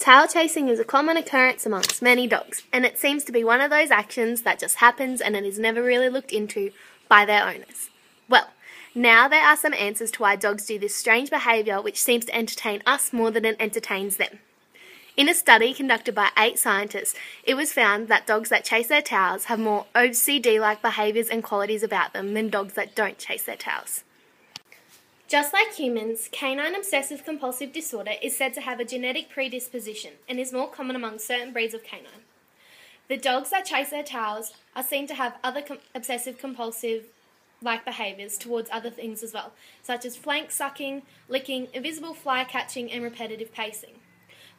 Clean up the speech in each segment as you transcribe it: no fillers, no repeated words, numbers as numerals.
Tail chasing is a common occurrence amongst many dogs, and it seems to be one of those actions that just happens and it is never really looked into by their owners. Well, now there are some answers to why dogs do this strange behaviour which seems to entertain us more than it entertains them. In a study conducted by 8 scientists, it was found that dogs that chase their tails have more OCD-like behaviours and qualities about them than dogs that don't chase their tails. Just like humans, canine obsessive-compulsive disorder is said to have a genetic predisposition and is more common among certain breeds of canine. The dogs that chase their tails are seen to have other obsessive-compulsive-like behaviours towards other things as well, such as flank sucking, licking, invisible fly catching and repetitive pacing.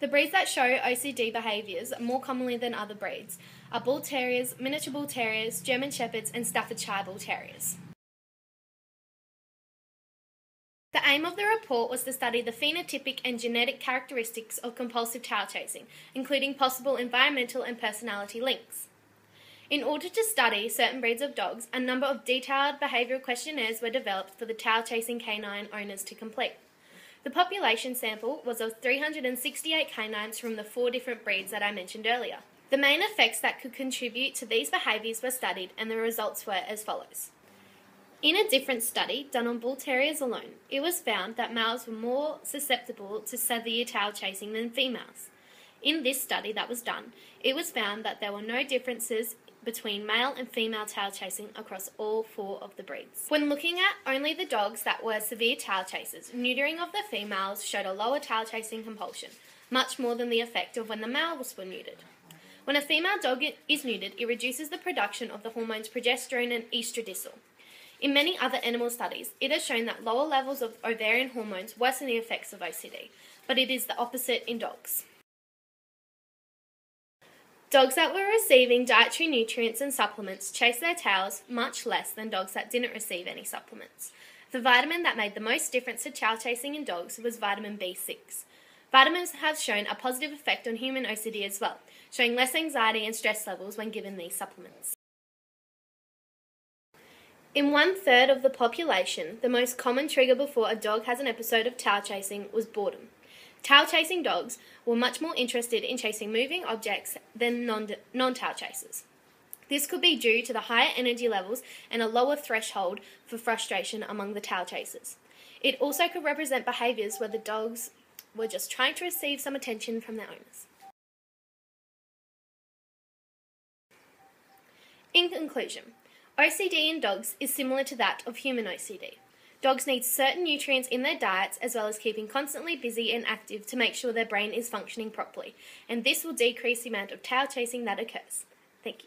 The breeds that show OCD behaviours more commonly than other breeds are Bull Terriers, Miniature Bull Terriers, German Shepherds and Staffordshire Bull Terriers. The aim of the report was to study the phenotypic and genetic characteristics of compulsive tail chasing, including possible environmental and personality links. In order to study certain breeds of dogs, a number of detailed behavioural questionnaires were developed for the tail chasing canine owners to complete. The population sample was of 368 canines from the 4 different breeds that I mentioned earlier. The main effects that could contribute to these behaviours were studied, and the results were as follows. In a different study, done on Bull Terriers alone, it was found that males were more susceptible to severe tail chasing than females. In this study that was done, it was found that there were no differences between male and female tail chasing across all 4 of the breeds. When looking at only the dogs that were severe tail chasers, neutering of the females showed a lower tail chasing compulsion, much more than the effect of when the males were neutered. When a female dog is neutered, it reduces the production of the hormones progesterone and estradiol. In many other animal studies, it has shown that lower levels of ovarian hormones worsen the effects of OCD, but it is the opposite in dogs. Dogs that were receiving dietary nutrients and supplements chased their tails much less than dogs that didn't receive any supplements. The vitamin that made the most difference to tail chasing in dogs was vitamin B6. Vitamins have shown a positive effect on human OCD as well, showing less anxiety and stress levels when given these supplements. In 1/3 of the population, the most common trigger before a dog has an episode of tail chasing was boredom. Tail chasing dogs were much more interested in chasing moving objects than non-tail chasers. This could be due to the higher energy levels and a lower threshold for frustration among the tail chasers. It also could represent behaviours where the dogs were just trying to receive some attention from their owners. In conclusion, OCD in dogs is similar to that of human OCD. Dogs need certain nutrients in their diets as well as keeping constantly busy and active to make sure their brain is functioning properly, and this will decrease the amount of tail chasing that occurs. Thank you.